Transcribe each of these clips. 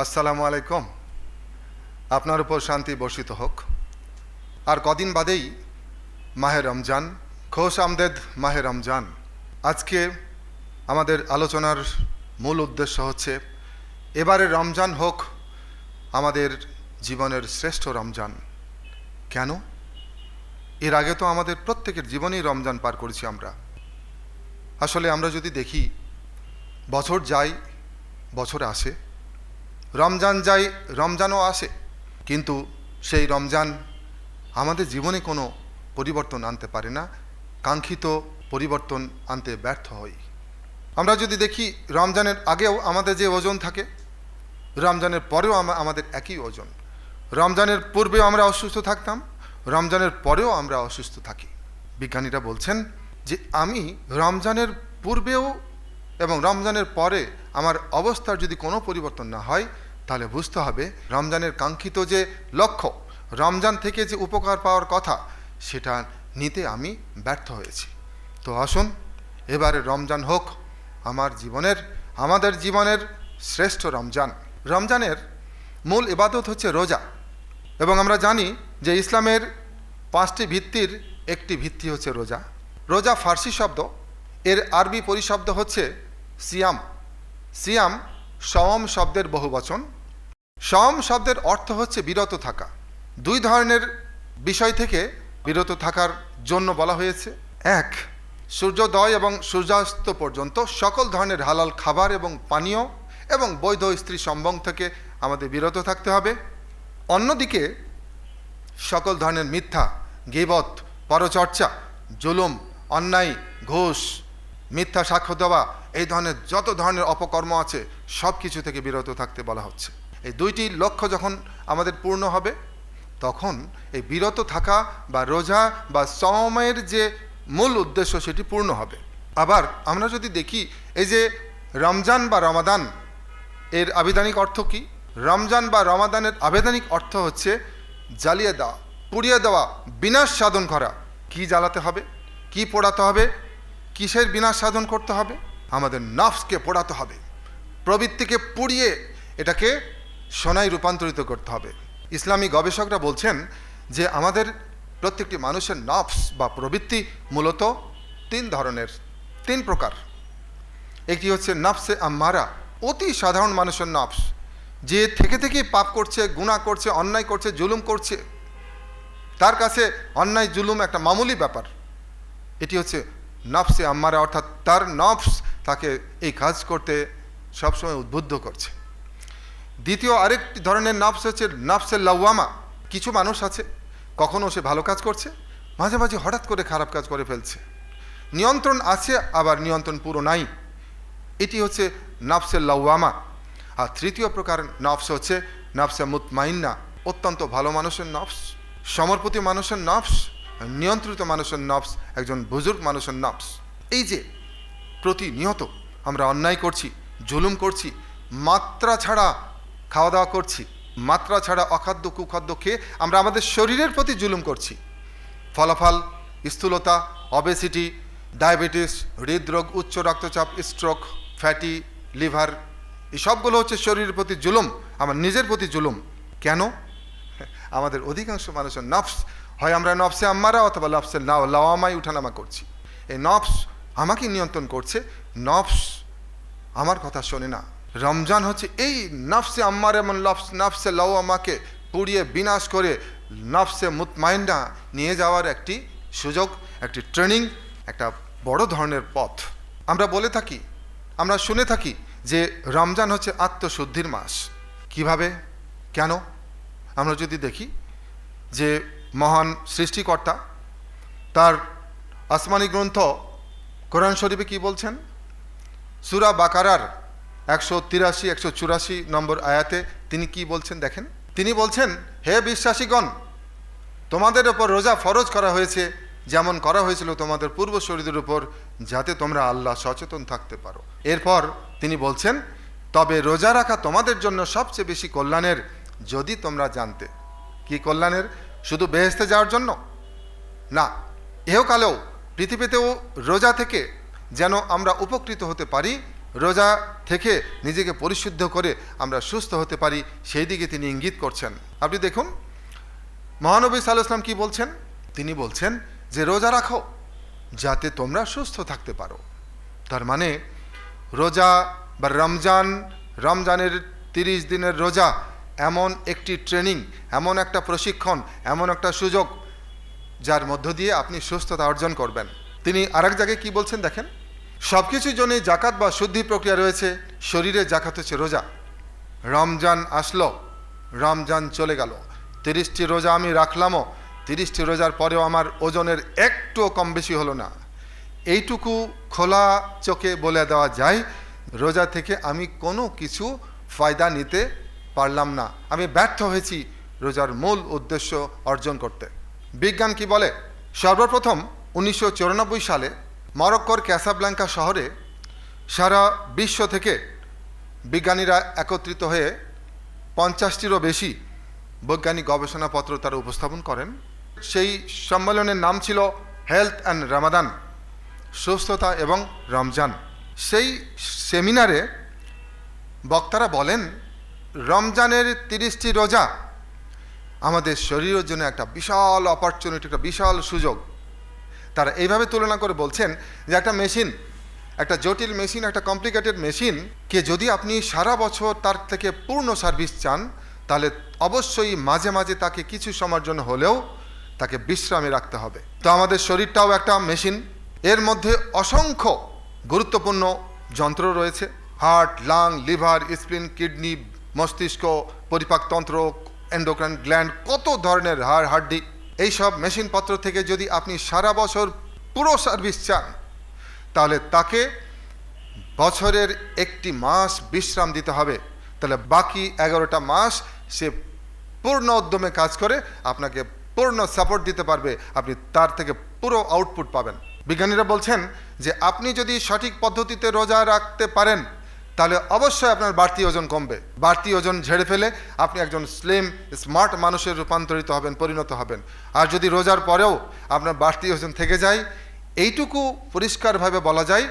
আসসালামু আলাইকুম। আপনার উপর শান্তি বর্ষিত হোক। আর কদিন বাদেই মাহে রমজান, খোশ আমদেদ মাহে রমজান। আজকে আমাদের আলোচনার মূল উদ্দেশ্য হচ্ছে এবারে রমজান হোক আমাদের জীবনের শ্রেষ্ঠ রমজান। কেন? এর আগে তো আমাদের প্রত্যেকের জীবনেই রমজান পার করেছি আমরা। আসলে আমরা যদি দেখি, বছর যায় বছর আসে, রমজান যায় রমজানও আসে, কিন্তু সেই রমজান আমাদের জীবনে কোনো পরিবর্তন আনতে পারে না, কাঙ্ক্ষিত পরিবর্তন আনতে ব্যর্থ হই। আমরা যদি দেখি, রমজানের আগেও আমাদের যে ওজন থাকে, রমজানের পরেও আমাদের একই ওজন। রমজানের পূর্বেও আমরা অসুস্থ থাকতাম, রমজানের পরেও আমরা অসুস্থ থাকি। বিজ্ঞানীরা বলছেন যে আমি রমজানের পূর্বেও এবং রমজানের পরে আমার অবস্থার যদি কোনো পরিবর্তন না হয়, তাহলে বুঝতে হবে রমজানের কাঙ্ক্ষিত যে লক্ষ্য, রমজান থেকে যে উপকার পাওয়ার কথা, সেটা নিতে আমি ব্যর্থ হয়েছি। তো আসুন, এবারে রমজান হোক আমাদের জীবনের শ্রেষ্ঠ রমজান। রমজানের মূল ইবাদত হচ্ছে রোজা, এবং আমরা জানি যে ইসলামের 5টি ভিত্তির একটি ভিত্তি হচ্ছে রোজা। রোজা ফার্সি শব্দ, এর আরবি পরিশব্দ হচ্ছে সিয়াম। সিয়াম সওম শব্দের বহুবচন। সওম শব্দের অর্থ হচ্ছে বিরত থাকা। 2 ধরনের বিষয় থেকে বিরত থাকার জন্য বলা হয়েছে। 1, সূর্যোদয় এবং সূর্যাস্ত পর্যন্ত সকল ধরনের হালাল খাবার এবং পানীয় এবং বৈধ স্ত্রী সম্ভোগ থেকে আমাদের বিরত থাকতে হবে। অন্যদিকে সকল ধরনের মিথ্যা, গীবত, পরচর্চা, জুলুম, অন্যায়, ঘুষ, মিথ্যা সাক্ষ্য দেওয়া, এই ধরনের যত ধরনের অপকর্ম আছে সব কিছু থেকে বিরত থাকতে বলা হচ্ছে। এই 2টি লক্ষ্য যখন আমাদের পূর্ণ হবে, তখন এই বিরত থাকা বা রোজা বা সওমের যে মূল উদ্দেশ্য সেটি পূর্ণ হবে। আবার আমরা যদি দেখি, এই যে রমজান বা রমাদান, এর আবিধানিক অর্থ কি? রমজান বা রমাদানের আবিধানিক অর্থ হচ্ছে জ্বালিয়ে দেওয়া, পুড়িয়ে দেওয়া, বিনাশ সাধন করা। কি জ্বালাতে হবে, কি পোড়াতে হবে, কিসের বিনাশ সাধন করতে হবে? আমাদের নফসকে পোড়াতে হবে, প্রবৃত্তিকে পুড়িয়ে এটাকে সোনায় রূপান্তরিত করতে হবে। ইসলামী গবেষকরা বলছেন যে আমাদের প্রত্যেকটি মানুষের নফস বা প্রবৃত্তি মূলত 3 প্রকার। একটি হচ্ছে নফসে আম্মারা, অতি সাধারণ মানুষের নফস, যে থেকেই পাপ করছে, গুনাহ করছে, অন্যায় করছে, জুলুম করছে, তার কাছে অন্যায় জুলুম একটা মামুলি ব্যাপার। এটি হচ্ছে নফসে আম্মারা, অর্থাৎ তার নফস তাকে এই কাজ করতে সবসময় উদ্বুদ্ধ করছে। দ্বিতীয় আরেকটি ধরনের নফস হচ্ছে নফসে লাওয়ামা। কিছু মানুষ আছে, কখনো সে ভালো কাজ করছে, মাঝে মাঝে হঠাৎ করে খারাপ কাজ করে ফেলছে, নিয়ন্ত্রণ আছে আবার নিয়ন্ত্রণ পুরো নাই। এটি হচ্ছে নফসে লাওয়ামা। আর তৃতীয় প্রকার নফস হচ্ছে নফসে মুতমাইন্না, অত্যন্ত ভালো মানুষের নফস, সমর্পিত মানুষের নফস, নিয়ন্ত্রিত মানুষের নফস, একজন বুজুর্গ মানুষের নফস। এই যে প্রতিনিয়ত আমরা অন্যায় করছি, জুলুম করছি, মাত্রা ছাড়া খাওয়া দাওয়া করছি, মাত্রা ছাড়া অখাদ্য কুখাদ্য খেয়ে আমরা আমাদের শরীরের প্রতি জুলুম করছি। ফলাফল স্থূলতা, অবেসিটি, ডায়াবেটিস, হৃদরোগ, উচ্চ রক্তচাপ, স্ট্রোক, ফ্যাটি লিভার, এই সবগুলো হচ্ছে শরীরের প্রতি জুলুম, আমার নিজের প্রতি জুলুম। কেন? আমাদের অধিকাংশ মানুষের নফস, হয় আমরা নফসে আম্মারা অথবা নফসে লাওয়ামায় উঠানামা করছি। এই নফস আমাকে নিয়ন্ত্রণ করছে, নফস আমার কথা শোনে না। রমজান হচ্ছে এই নফসে আম্মার এবং নফসে লাওয়ামাকে পুড়িয়ে বিনাশ করে নফসে মুতমাইন্না নিয়ে যাওয়ার একটি সুযোগ, একটি ট্রেনিং, একটা বড় ধরনের পথ। আমরা বলে থাকি, আমরা শুনে থাকি যে রমজান হচ্ছে আত্মশুদ্ধির মাস। কিভাবে, কেন? আমরা যদি দেখি যে মহান সৃষ্টিকর্তা তার আসমানি গ্রন্থ কোরআন শরীফে কি বলছেন? সূরা বাকারার 183-184 নম্বর আয়াতে তিনি কি বলছেন দেখেন। তিনি বলছেন, হে বিশ্বাসীগণ, তোমাদের ওপর রোজা ফরজ করা হয়েছে যেমন করা হয়েছিল তোমাদের পূর্বসূরীদের উপর, যাতে তোমরা আল্লাহ সচেতন থাকতে পারো। এরপর তিনি বলছেন, তবে রোজা রাখা তোমাদের জন্য সবচেয়ে বেশি কল্যাণের, যদি তোমরা জানতে। কি কল্যাণের? শুধু বেহেশতে যাওয়ার জন্য না, এহকালেও পৃথিবীতেও রোজা থেকে যেন আমরা উপকৃত হতে পারি, রোজা থেকে নিজেকে পরিশুদ্ধ করে আমরা সুস্থ হতে পারি, সেই দিকে তিনি ইঙ্গিত করছেন। আপনি দেখুন মহানবী সাল্লাল্লাহু আলাইহি ওয়াসাল্লাম কি বলছেন। তিনি বলছেন যে রোজা রাখো যাতে তোমরা সুস্থ থাকতে পারো। তার মানে রোজা বা রমজানের 30 দিনের রোজা এমন একটি ট্রেনিং, এমন একটা প্রশিক্ষণ, এমন একটা সুযোগ যার মধ্য দিয়ে আপনি সুস্থতা অর্জন করবেন। তিনি আরেক জায়গায় কি বলছেন দেখেন, সব কিছুর জন্যই জাকাত বা শুদ্ধি প্রক্রিয়া রয়েছে, শরীরে জাকাত হচ্ছে রোজা। রমজান আসলো, রমজান চলে গেল, 30টি রোজা আমি রাখলামও, 30টি রোজার পরেও আমার ওজনের একটুও কম বেশি হলো না, এইটুকু খোলা চোখে বলে দেওয়া যায় রোজা থেকে আমি কোনো কিছু ফায়দা নিতে পারলাম না, আমি ব্যর্থ হয়েছি রোজার মূল উদ্দেশ্য অর্জন করতে। বিজ্ঞান কি বলে? সর্বপ্রথম 1994 সালে মরক্কোর ক্যাসাব্লাঙ্কা শহরে সারা বিশ্ব থেকে বিজ্ঞানীরা একত্রিত হয়ে 50টিরও বেশি বৈজ্ঞানিক গবেষণাপত্র তারা উপস্থাপন করেন। সেই সম্মেলনের নাম ছিল হেলথ অ্যান্ড রামাদান, সুস্থতা এবং রমজান। সেই সেমিনারে বক্তারা বলেন রমজানের 30টি রোজা আমাদের শরীরের জন্য একটা বিশাল অপরচুনিটি, একটা বিশাল সুযোগ। তারা এইভাবে তুলনা করে বলছেন যে একটা মেশিন, একটা জটিল মেশিন, একটা কমপ্লিকেটেড মেশিনকে যদি আপনি সারা বছর তার থেকে পূর্ণ সার্ভিস চান, তাহলে অবশ্যই মাঝে মাঝে তাকে কিছু সময়ের জন্য হলেও তাকে বিশ্রামে রাখতে হবে। তো আমাদের শরীরটাও একটা মেশিন, এর মধ্যে অসংখ্য গুরুত্বপূর্ণ যন্ত্র রয়েছে, হার্ট, লাং, লিভার, স্প্লিন, কিডনি, মস্তিষ্ক, পরিপাকতন্ত্র, এন্ডোক্রাইন গ্ল্যান্ড, কত ধরনের হাড্ডি। এইসব মেশিনপত্র থেকে যদি আপনি সারা বছর পুরো সার্ভিস চান, তাহলে তাকে বছরের একটি মাস বিশ্রাম দিতে হবে। তাহলে বাকি 11টা মাস সে পূর্ণ উদ্যমে কাজ করে আপনাকে পূর্ণ সাপোর্ট দিতে পারবে, আপনি তার থেকে পুরো আউটপুট পাবেন। বিজ্ঞানীরা বলছেন যে আপনি যদি সঠিক পদ্ধতিতে রোজা রাখতে পারেন তাহলে অবশ্যই আপনার বাড়তি ওজন কমবে, বাড়তি ওজন ঝেড়ে ফেলে আপনি একজন স্লিম স্মার্ট মানুষের রূপান্তরিত হবেন, পরিণত হবেন। আর যদি রোজার পরেও আপনার বাড়তি ওজন থেকে যায়, এইটুকু পরিষ্কারভাবে বলা যায়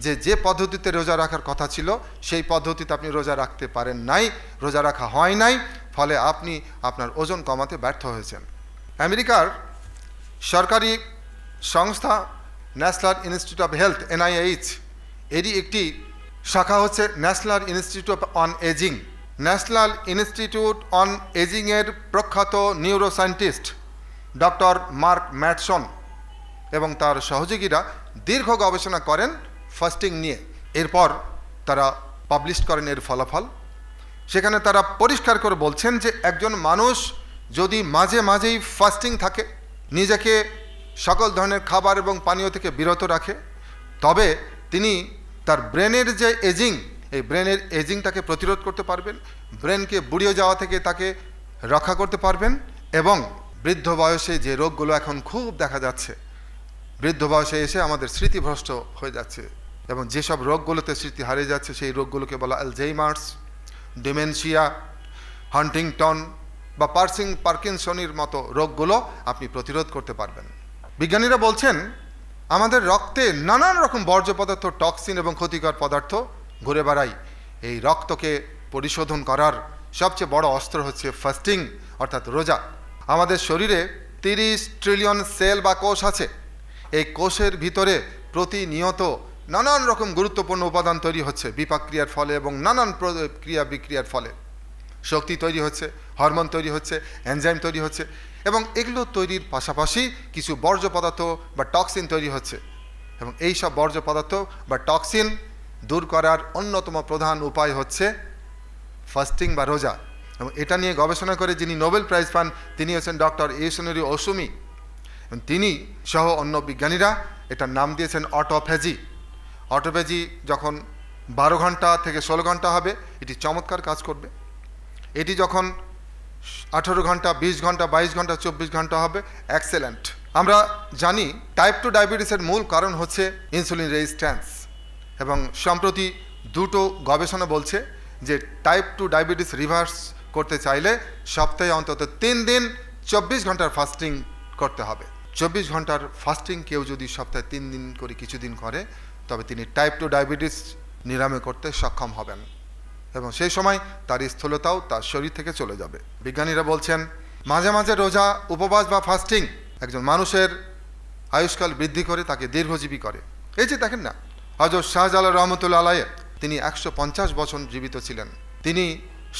যে যে পদ্ধতিতে রোজা রাখার কথা ছিল সেই পদ্ধতিতে আপনি রোজা রাখতে পারেন নাই, রোজা রাখা হয় নাই, ফলে আপনি আপনার ওজন কমাতে ব্যর্থ হয়েছেন। আমেরিকার সরকারি সংস্থা National Institute of Health NIH, এরই একটি শাখা হচ্ছে National Institute on Aging. National Institute on এজিংয়ের প্রখ্যাত নিউরোসায়েন্টিস্ট ডক্টর মার্ক ম্যাটসন এবং তার সহযোগীরা দীর্ঘ গবেষণা করেন ফাস্টিং নিয়ে। এরপর তারা পাবলিশ করেন এর ফলাফল। সেখানে তারা পরিষ্কার করে বলছেন যে একজন মানুষ যদি মাঝে মাঝেই ফাস্টিং থাকে, নিজেকে সকল ধরনের খাবার এবং পানীয় থেকে বিরত রাখে, তবে তিনি তার ব্রেনের যে এজিং, এই ব্রেনের এজিংটাকে প্রতিরোধ করতে পারবেন, ব্রেনকে বুড়িয়ে যাওয়া থেকে তাকে রক্ষা করতে পারবেন। এবং বৃদ্ধ বয়সে যে রোগগুলো এখন খুব দেখা যাচ্ছে, বৃদ্ধ বয়সে এসে আমাদের স্মৃতিভ্রষ্ট হয়ে যাচ্ছে, এবং যেসব রোগগুলোতে স্মৃতি হারিয়ে যাচ্ছে সেই রোগগুলোকে বলা অ্যালঝেইমার্স, ডিমেনশিয়া, হান্টিংটন বা পার্কিনসনের মতো রোগগুলো আপনি প্রতিরোধ করতে পারবেন। বিজ্ঞানীরা বলছেন আমাদের রক্তে নানান রকম বর্জ্য পদার্থ, টক্সিন এবং ক্ষতিকর পদার্থ ঘুরে বেড়ায়। এই রক্তকে পরিশোধন করার সবচেয়ে বড় অস্ত্র হচ্ছে ফাস্টিং অর্থাৎ রোজা। আমাদের শরীরে 30 ট্রিলিয়ন সেল বা কোষ আছে। এই কোষের ভিতরে প্রতিনিয়ত নানান রকম গুরুত্বপূর্ণ উপাদান তৈরি হচ্ছে বিপাক ক্রিয়ার ফলে এবং নানান ক্রিয়া বিক্রিয়ার ফলে। শক্তি তৈরি হচ্ছে, হরমোন তৈরি হচ্ছে, এনজাইম তৈরি হচ্ছে, এবং এগুলো তৈরির পাশাপাশি কিছু বর্জ্য পদার্থ বা টক্সিন তৈরি হচ্ছে। এবং এই সব বর্জ্য পদার্থ বা টক্সিন দূর করার অন্যতম প্রধান উপায় হচ্ছে ফাস্টিং বা রোজা। এবং এটা নিয়ে গবেষণা করে যিনি নোবেল প্রাইজ পান তিনি হচ্ছেন ডক্টর ইউসুনোরি ওসুমি। তিনি সহ অন্য বিজ্ঞানীরা এটার নাম দিয়েছেন অটোফেজি। অটোফেজি যখন 12 ঘন্টা থেকে 16 ঘন্টা হবে এটি চমৎকার কাজ করবে। এটি যখন 18 ঘন্টা, 20 ঘন্টা, 22 ঘন্টা, 24 ঘন্টা হবে, এক্সেলেন্ট। আমরা জানি টাইপ 2 ডায়াবেটিসের মূল কারণ হচ্ছে ইনসুলিন রেজিস্ট্যান্স, এবং সম্প্রতি দুটো গবেষণা বলছে যে টাইপ 2 ডায়াবেটিস রিভার্স করতে চাইলে সপ্তাহে অন্তত 3 দিন 24 ঘন্টার ফাস্টিং করতে হবে। 24 ঘন্টার ফাস্টিং কেউ যদি সপ্তাহে 3 দিন করে কিছুদিন করে, তবে তিনি টাইপ 2 ডায়াবেটিস নিরাময় করতে সক্ষম হবেন এবং সেই সময় তার স্থূলতাও তার শরীর থেকে চলে যাবে। বিজ্ঞানীরা বলছেন মাঝে মাঝে রোজা, উপবাস বা ফাস্টিং একজন মানুষের আয়ুষ্কাল বৃদ্ধি করে, তাকে দীর্ঘজীবী করে। এই যে দেখেন না, হযরত শাহজালাল রহমতুল্লাহ আলাইহি তিনি 150 বছর জীবিত ছিলেন। তিনি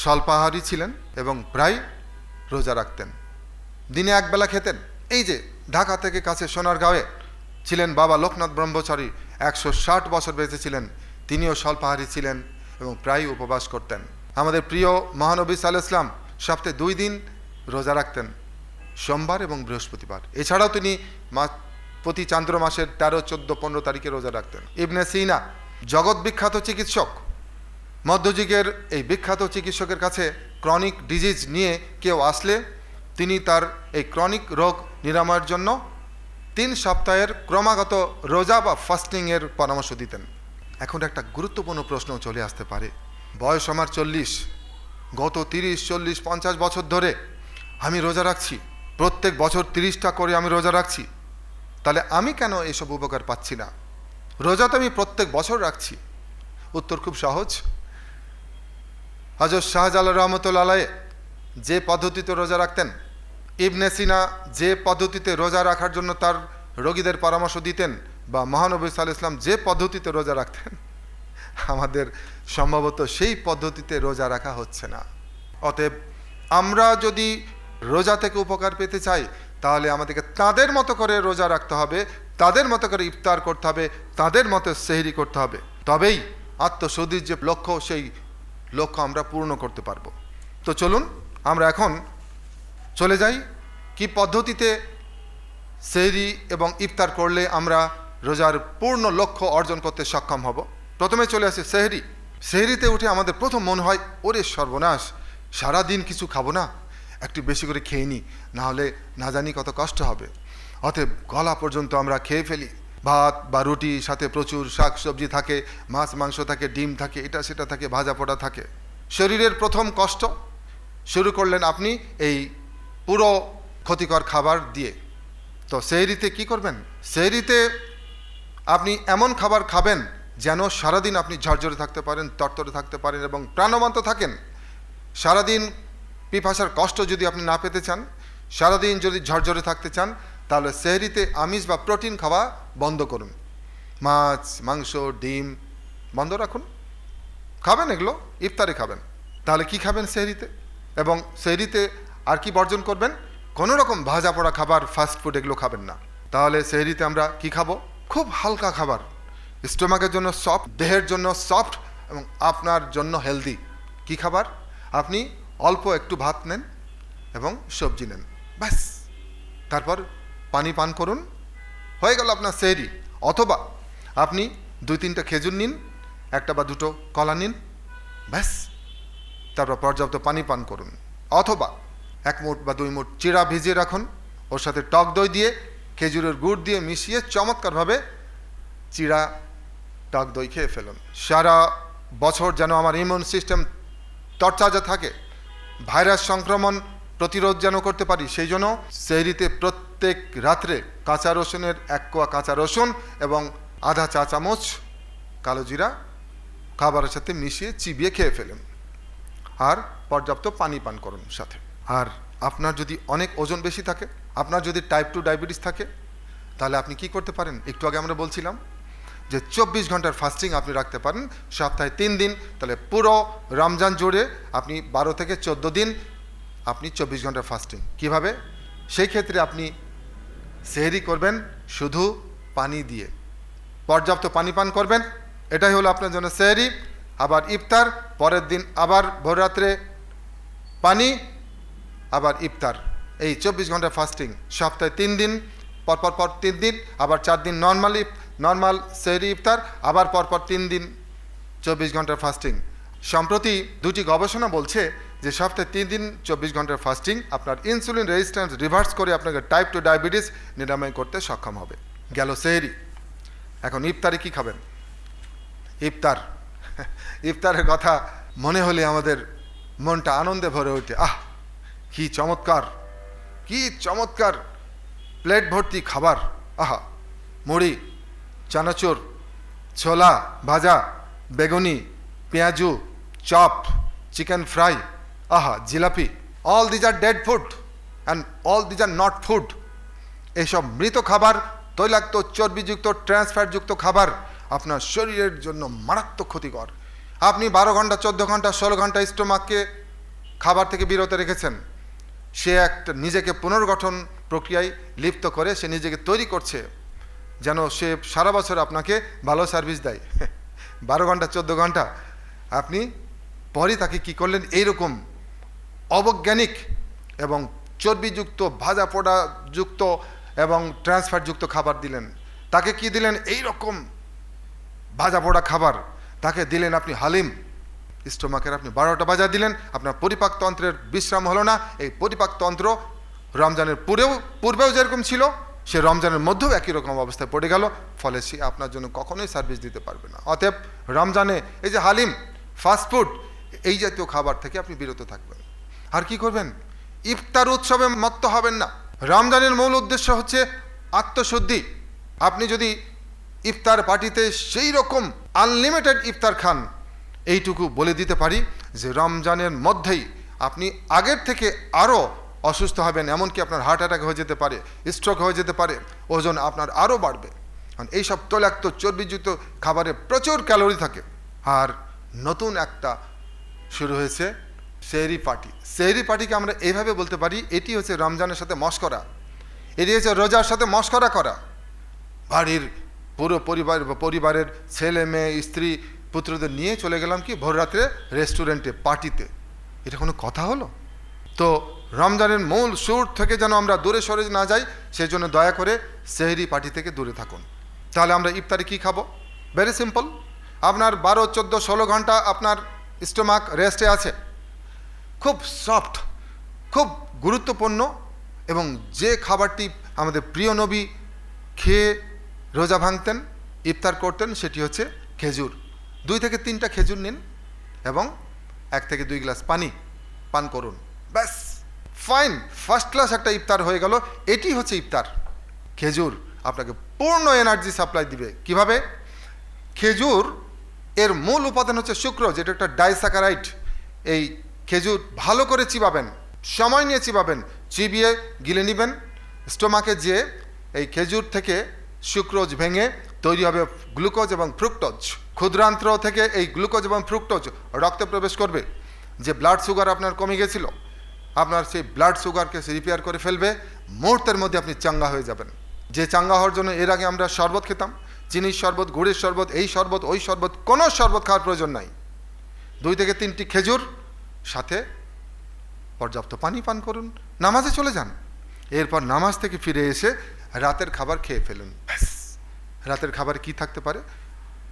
স্বল্পাহারী ছিলেন এবং প্রায় রোজা রাখতেন, দিনে একবেলা খেতেন। এই যে ঢাকা থেকে কাছে সোনারগাঁওয়ে ছিলেন বাবা লোকনাথ ব্রহ্মচারী, 160 বছর বেঁচে ছিলেন, তিনিও স্বল্পাহারী ছিলেন এবং প্রায় উপবাস করতেন। আমাদের প্রিয় মহানবী সাল্লাল্লাহু আলাইহি ওয়াসাল্লাম সপ্তাহে 2 দিন রোজা রাখতেন, সোমবার এবং বৃহস্পতিবার। এছাড়াও তিনি প্রতি চান্দ্র মাসের 13, 14, 15 তারিখে রোজা রাখতেন। ইবনে সিনা জগৎ বিখ্যাত চিকিৎসক, মধ্যযুগের এই বিখ্যাত চিকিৎসকের কাছে ক্রনিক ডিজিজ নিয়ে কেউ আসলে তিনি তার এই ক্রনিক রোগ নিরাময়ের জন্য 3 সপ্তাহের ক্রমাগত রোজা বা ফাস্টিংয়ের পরামর্শ দিতেন। এখন একটা গুরুত্বপূর্ণ প্রশ্ন চলে আসতে পারে, বয়স আমার 40, গত 30, 40, 50 বছর ধরে আমি রোজা রাখছি, প্রত্যেক বছর 30টা করে আমি রোজা রাখছি, তাহলে আমি কেন এসব উপকার পাচ্ছি না? রোজা তো আমি প্রত্যেক বছর রাখছি। উত্তর খুব সহজ। হযরত শাহজালাল রহমতুল্লাহ আলাইহি যে পদ্ধতিতে রোজা রাখতেন, ইবনে সিনা যে পদ্ধতিতে রোজা রাখার জন্য তার রোগীদের পরামর্শ দিতেন, বা মহানবী সাল্লাল্লাহু আলাইহি ওয়াসাল্লাম যে পদ্ধতিতে রোজা রাখতেন, আমাদের সম্ভবত সেই পদ্ধতিতে রোজা রাখা হচ্ছে না। অতএব আমরা যদি রোজা থেকে উপকার পেতে চাই, তাহলে আমাদেরকে তাদের মতো করে রোজা রাখতে হবে, তাদের মতো করে ইফতার করতে হবে, তাদের মতো সেহরি করতে হবে। তবেই আত্মশুদ্ধির যে লক্ষ্য, সেই লক্ষ্য আমরা পূর্ণ করতে পারবো। তো চলুন আমরা এখন চলে যাই কি পদ্ধতিতে সেহরি এবং ইফতার করলে আমরা রোজার পূর্ণ লক্ষ্য অর্জন করতে সক্ষম হব। প্রথমে চলে আসে সেহরি। সেহরিতে উঠে আমাদের প্রথম মনে হয়, ওরে সর্বনাশ, সারাদিন কিছু খাবো না, একটু বেশি করে খেয়ে নিই, নাহলে না জানি কত কষ্ট হবে। অতএব গলা পর্যন্ত আমরা খেয়ে ফেলি। ভাত বা রুটি, সাথে প্রচুর শাক সবজি থাকে, মাছ মাংস থাকে, ডিম থাকে, এটা সেটা থাকে, ভাজা পোড়া থাকে। শরীরের প্রথম কষ্ট শুরু করলেন আপনি এই পুরো ক্ষতিকর খাবার দিয়ে। তো সেহরিতে কি করবেন? সেহরিতে আপনি এমন খাবার খাবেন যেন সারাদিন আপনি ঝরঝরে থাকতে পারেন, তরতরে থাকতে পারেন এবং প্রাণবন্ত থাকেন। সারাদিন পিপাসার কষ্ট যদি আপনি না পেতে চান, সারাদিন যদি ঝরঝরে থাকতে চান, তাহলে সেহরিতে আমিষ বা প্রোটিন খাওয়া বন্ধ করুন। মাছ মাংস ডিম বন্ধ রাখুন, খাবেন এগুলো ইফতারে খাবেন। তাহলে কি খাবেন সেহরিতে? এবং সেহরিতে আর কি বর্জন করবেন? কোনো রকম ভাজা পোড়া খাবার, ফাস্ট ফুড এগুলো খাবেন না। তাহলে সেহরিতে আমরা কি খাবো? খুব হালকা খাবার, স্টোমাকের জন্য সফট, দেহের জন্য সফট এবং আপনার জন্য হেলদি। কি খাবার? আপনি অল্প একটু ভাত নেন এবং সবজি নেন, ব্যাস। তারপর পানি পান করুন, হয়ে গেল আপনার সেহরি। অথবা আপনি 2-3টা খেজুর নিন, 1টা বা 2টো কলা নিন, ব্যাস। তারপর পর্যাপ্ত পানি পান করুন। অথবা 1 মুঠ বা 2 মুঠ চিড়া ভিজিয়ে রাখুন, ওর সাথে টক দই দিয়ে, খেজুরের গুড় দিয়ে মিশিয়ে চমৎকারভাবে চিড়া টক দই খেয়ে ফেলুন। সারা বছর যেন আমার ইমিউন সিস্টেম তরতাজা থাকে, ভাইরাস সংক্রমণ প্রতিরোধ যেন করতে পারি, সেই জন্য সেহরিতে প্রত্যেক রাত্রে কাঁচা রসুনের 1 কোয়া কাঁচা রসুন এবং আধা চা চামচ কালো জিরা খাবারের সাথে মিশিয়ে চিবিয়ে খেয়ে ফেলুন। আর পর্যাপ্ত পানি পান করুন সাথে। আর আপনার যদি অনেক ওজন বেশি থাকে, আপনার যদি টাইপ 2 ডায়াবেটিস থাকে, তাহলে আপনি কি করতে পারেন? একটু আগে আমরা বলছিলাম যে 24 ঘন্টার ফাস্টিং আপনি রাখতে পারেন, সপ্তাহে 3 দিন। তাহলে পুরো রমজান জুড়ে আপনি 12 থেকে 14 দিন আপনি 24 ঘন্টার ফাস্টিং। কিভাবে? সেই ক্ষেত্রে আপনি সেহরি করবেন শুধু পানি দিয়ে, পর্যাপ্ত পানি পান করবেন, এটাই হলো আপনার জন্য সেহরি। আবার ইফতার পরের দিন আবার ভোররাত্রে পানি, আবার ইফতার। এই 24 ঘন্টা ফাস্টিং সপ্তাহে 3 দিন, পরপর 3 দিন, আবার 4 দিন নর্মাল সেহরি ইফতার, আবার পরপর 3 দিন 24 ঘন্টার ফাস্টিং। সম্প্রতি 2টি গবেষণা বলছে যে সপ্তাহে 3 দিন 24 ঘন্টার ফাস্টিং আপনার ইনসুলিন রেজিস্ট্যান্স রিভার্স করে আপনাকে টাইপ 2 ডায়াবেটিস নিরাময় করতে সক্ষম হবে। গেল সেহরি। এখন ইফতারে কি খাবেন? ইফতারের কথা মনে হলে আমাদের মনটা আনন্দে ভরে ওঠে। আহ, কি চমৎকার, কি চমৎকার প্লেট ভর্তি খাবার। আহা, মুড়ি, চানাচুর, ছোলা ভাজা, বেগুনি, পেঁয়াজু, চপ, চিকেন ফ্রাই, আহা jalebi, all these are dead food and all these are not food. এইসব মৃত খাবার, তৈলাক্ত, চর্বিযুক্ত, ট্রান্সফ্যাটযুক্ত খাবার আপনার শরীরের জন্য মারাত্মক ক্ষতিকর। আপনি 12 ঘন্টা, 14 ঘন্টা, 16 ঘন্টা স্টোমাককে খাবার থেকে বিরত রেখেছেন। সে একটা নিজেকে পুনর্গঠন প্রক্রিয়ায় লিপ্ত করে, সে নিজেকে তৈরি করছে যেন সে সারা বছর আপনাকে ভালো সার্ভিস দেয়। 12 ঘন্টা, 14 ঘন্টা আপনি পরই তাকে কী করলেন, এইরকম অবৈজ্ঞানিক এবং চর্বিযুক্ত, ভাজা পোড়া যুক্ত এবং ট্রান্সফ্যাটযুক্ত খাবার দিলেন। তাকে কি দিলেন? এই রকম ভাজা পোড়া খাবার। তাকে দিলেন আপনি হালিম। স্টোমাকের আপনি 12টা বাজা দিলেন, আপনার পরিপাকতন্ত্রের বিশ্রাম হলো না। এই পরিপাকতন্ত্র রমজানের পূর্বেও যেরকম ছিল, সে রমজানের মধ্যেও একই রকম অবস্থায় পড়ে গেল। ফলে সে আপনার জন্য কখনোই সার্ভিস দিতে পারবে না। অতএব রমজানে এই যে হালিম, ফাস্টফুড, এই জাতীয় খাবার থেকে আপনি বিরত থাকবেন। আর কি করবেন? ইফতার উৎসবে মত্ত হবেন না। রমজানের মূল উদ্দেশ্য হচ্ছে আত্মশুদ্ধি। আপনি যদি ইফতার পার্টিতে সেই রকম আনলিমিটেড ইফতার খান, এইটুকু বলে দিতে পারি যে রমজানের মধ্যেই আপনি আগের থেকে আরও অসুস্থ হবেন। এমনকি আপনার হার্ট অ্যাটাক হয়ে যেতে পারে, স্ট্রোক হয়ে যেতে পারে, ওজন আপনার আরও বাড়বে। কারণ এইসব তৈলাক্ত চর্বিযুক্ত খাবারে প্রচুর ক্যালোরি থাকে। আর নতুন একটা শুরু হয়েছে সেহরি পার্টি। সেহরি পার্টিকে আমরা এইভাবে বলতে পারি, এটি হচ্ছে রমজানের সাথে মশকরা, এটি হচ্ছে রোজার সাথে মশকরা করা। বাড়ির পুরো পরিবারের ছেলে মেয়ে স্ত্রী পুত্রদের নিয়ে চলে গেলাম কি ভোররাত্রে রেস্টুরেন্টে, পার্টিতে। এটা কোনো কথা হলো? তো রমজানের মূল সুর থেকে যেন আমরা দূরে সরে না যাই, সেই জন্য দয়া করে সেহরি পার্টি থেকে দূরে থাকুন। তাহলে আমরা ইফতারে কী খাবো? Very simple. আপনার 12, 14, 16 ঘন্টা আপনার স্টোমাক রেস্টে আছে, খুব সফট, খুব গুরুত্বপূর্ণ, এবং যে খাবারটি আমাদের প্রিয় নবী খেয়ে রোজা ভাঙতেন, ইফতার করতেন, সেটি হচ্ছে খেজুর। 2 থেকে 3টা খেজুর নিন এবং 1 থেকে 2 গ্লাস পানি পান করুন, ব্যাস ফাইন, ফার্স্ট ক্লাস একটা ইফতার হয়ে গেল। এটি হচ্ছে ইফতার। খেজুর আপনাকে পূর্ণ এনার্জি সাপ্লাই দিবে। কিভাবে? খেজুর এর মূল উপাদান হচ্ছে সুক্রোজ, যেটা একটা ডাইস্যাকারাইড। এই খেজুর ভালো করে চিবাবেন, সময় নিয়ে চিবাবেন, চিবিয়ে গিলে নেবেন স্টোমাকে। যে এই খেজুর থেকে সুক্রোজ ভেঙে তৈরি হবে গ্লুকোজ এবং ফ্রুক্টোজ। ক্ষুদ্রান্ত্র থেকে এই গ্লুকোজ এবং ফ্রুক্টোজ রক্তে প্রবেশ করবে। যে ব্লাড সুগার আপনার কমে গেছিল, আপনার সেই ব্লাড সুগারকে রিপেয়ার করে ফেলবে। মুহূর্তের মধ্যে আপনি চাঙ্গা হয়ে যাবেন। যে চাঙ্গা হওয়ার জন্য এর আগে আমরা শরবত খেতাম, চিনির শরবত, গুড়ের শরবত, এই শরবত, ওই শরবত, কোনো শরবত খাওয়ার প্রয়োজন নাই। 2 থেকে 3টি খেজুর, সাথে পর্যাপ্ত পানি পান করুন, নামাজে চলে যান। এরপর নামাজ থেকে ফিরে এসে রাতের খাবার খেয়ে ফেলুন, ব্যাস। রাতের খাবার কি থাকতে পারে?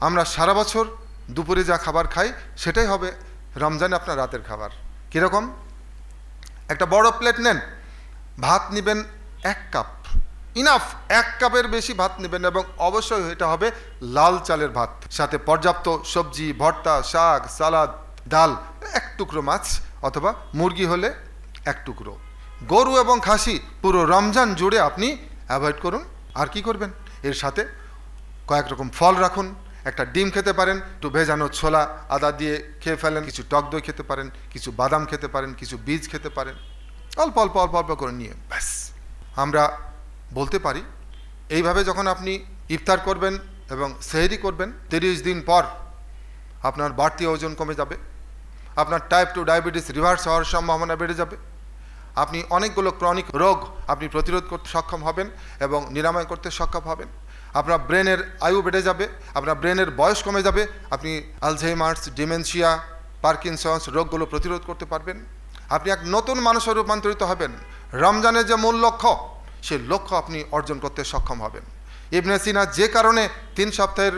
আমরা সারা বছর দুপুরে যা খাবার খাই সেটাই হবে রমজানে আপনার রাতের খাবার। কীরকম? একটা বড় প্লেট নেন, ভাত নেবেন 1 কাপ, ইনাফ। 1 কাপের বেশি ভাত নেবেন এবং অবশ্যই এটা হবে লাল চালের ভাত, সাথে পর্যাপ্ত সবজি, ভর্তা, শাক, সালাদ, ডাল, 1 টুকরো মাছ অথবা মুরগি হলে 1 টুকরো। গরু এবং খাসি পুরো রমজান জুড়ে আপনি অ্যাভয়েড করুন। আর কি করবেন? এর সাথে কয়েক রকম ফল রাখুন। একটা ডিম খেতে পারেন, একটু ভেজানো ছোলা আদা দিয়ে খেয়ে ফেলেন, কিছু টক দই খেতে পারেন, কিছু বাদাম খেতে পারেন, কিছু বীজ খেতে পারেন, অল্প অল্প অল্প অল্প করে নিয়ে, ব্যাস। আমরা বলতে পারি এইভাবে যখন আপনি ইফতার করবেন এবং সেহরি করবেন, 30 দিন পর আপনার বাড়তি ওজন কমে যাবে, আপনার টাইপ 2 ডায়াবেটিস রিভার্স হওয়ার সম্ভাবনা বেড়ে যাবে, আপনি অনেকগুলো ক্রনিক রোগ আপনি প্রতিরোধ করতে সক্ষম হবেন এবং নিরাময় করতে সক্ষম হবেন। আপনার ব্রেনের আয়ু বেড়ে যাবে, আপনার ব্রেনের বয়স কমে যাবে, আপনি আলঝেইমার্স, ডিমেনশিয়া, পার্কিনসন্স রোগগুলো প্রতিরোধ করতে পারবেন। আপনি এক নতুন মানুষে রূপান্তরিত হবেন। রমজানের যে মূল লক্ষ্য, সেই লক্ষ্য আপনি অর্জন করতে সক্ষম হবেন। ইবনে সিনা যে কারণে 3 সপ্তাহের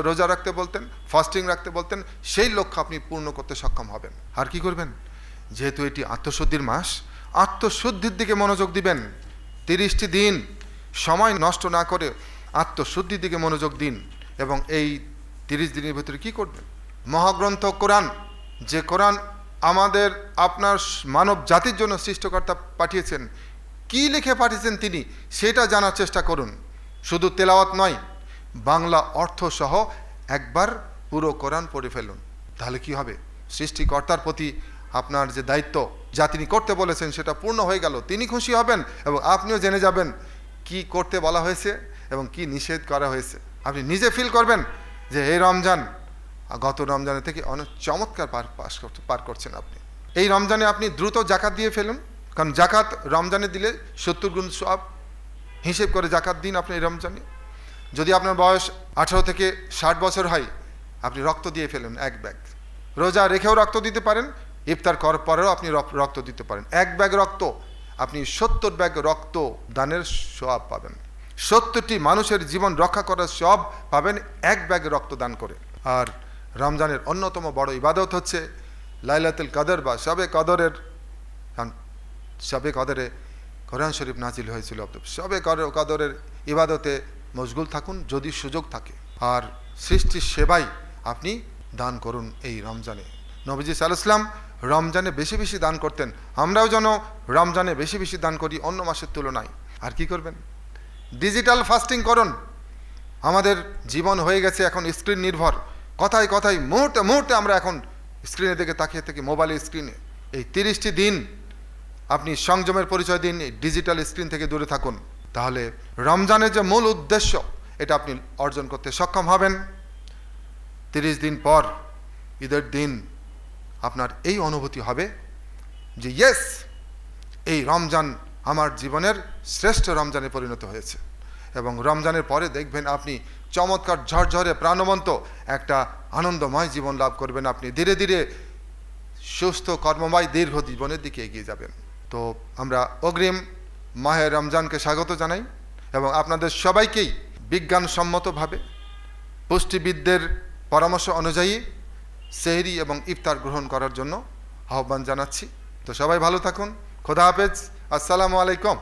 রোজা রাখতে বলতেন, ফাস্টিং রাখতে বলতেন, সেই লক্ষ্য আপনি পূর্ণ করতে সক্ষম হবেন। আর কি করবেন? যেহেতু এটি আত্মশুদ্ধির মাস, আত্মশুদ্ধির দিকে মনোযোগ দিবেন। 30টি দিন সময় নষ্ট না করে আত্মশুদ্ধির দিকে মনোযোগ দিন। এবং এই 30 দিনের ভিতরে কি করবেন? মহাগ্রন্থ কোরআন, যে কোরআন আমাদের আপনার মানব জাতির জন্য সৃষ্টিকর্তা পাঠিয়েছেন, কি লিখে পাঠিয়েছেন তিনি, সেটা জানার চেষ্টা করুন। শুধু তেলাওয়াত নয়, বাংলা অর্থ সহ একবার পুরো কোরআন পড়ে ফেলুন। তাহলে কি হবে? সৃষ্টিকর্তার প্রতি আপনার যে দায়িত্ব, যা তিনি করতে বলেছেন সেটা পূর্ণ হয়ে গেল, তিনি খুশি হবেন এবং আপনিও জেনে যাবেন কি করতে বলা হয়েছে এবং কি নিষেধ করা হয়েছে। আপনি নিজে ফিল করবেন যে এই রমজান গত রমজানের থেকে অনেক চমৎকার পার করছেন আপনি। এই রমজানে আপনি দ্রুত জাকাত দিয়ে ফেলুন, কারণ জাকাত রমজানে দিলে 70 গুণ সওয়াব। হিসেব করে জাকাত দিন আপনি এই রমজানে। যদি আপনার বয়স 18 থেকে 60 বছর হয়, আপনি রক্ত দিয়ে ফেলুন 1 ব্যাগ। রোজা রেখেও রক্ত দিতে পারেন, ইফতার করার পরেও আপনি রক্ত দিতে পারেন। 1 ব্যাগ রক্ত আপনি 70 ব্যাগ রক্ত দানের সওয়াব পাবেন। 70টি মানুষের জীবন রক্ষা করার সওয়াব পাবেন 1 ব্যাগ রক্ত দান করে। আর রমজানের অন্যতম বড় ইবাদত হচ্ছে লাইলাতুল কদর বা শবে কদরের। কারণ শবে কদরে কোরআন শরীফ নাজিল হয়েছিল। শবে কদরের ইবাদতে মশগুল থাকুন যদি সুযোগ থাকে। আর সৃষ্টির সেবায় আপনি দান করুন এই রমজানে। নবীজি সাল্লাল্লাহু আলাইহি ওয়াসাল্লাম রমজানে বেশি বেশি দান করতেন। আমরাও যেন রমজানে বেশি বেশি দান করি অন্য মাসের তুলনায়। আর কি করবেন? ডিজিটাল ফাস্টিং করুন। আমাদের জীবন হয়ে গেছে এখন স্ক্রিন নির্ভর। কথায় কথায় মুহূর্তে মুহূর্তে আমরা এখন স্ক্রিনের দিকে তাকিয়ে থাকি, মোবাইলের স্ক্রিনে। এই 30টি দিন আপনি সংযমের পরিচয় দিন, এই ডিজিটাল স্ক্রিন থেকে দূরে থাকুন। তাহলে রমজানের যে মূল উদ্দেশ্য এটা আপনি অর্জন করতে সক্ষম হবেন। 30 দিন পর ঈদের দিন আপনার এই অনুভূতি হবে যে ইয়েস, এই রমজান আমার জীবনের শ্রেষ্ঠ রমজানে পরিণত হয়েছে। এবং রমজানের পরে দেখবেন আপনি চমৎকার ঝরঝরে প্রাণবন্ত একটা আনন্দময় জীবন লাভ করবেন। আপনি ধীরে ধীরে সুস্থ কর্মময় দীর্ঘ জীবনের দিকে এগিয়ে যাবেন। তো আমরা অগ্রিম মাহে রমজানকে স্বাগত জানাই এবং আপনাদের সবাইকেই বিজ্ঞানসম্মতভাবে পুষ্টিবিদদের পরামর্শ অনুযায়ী সেহরি এবং ইফতার গ্রহণ করার জন্য আহ্বান জানাচ্ছি। তো সবাই ভালো থাকুন। খোদা হাফেজ। আসসালামু আলাইকুম।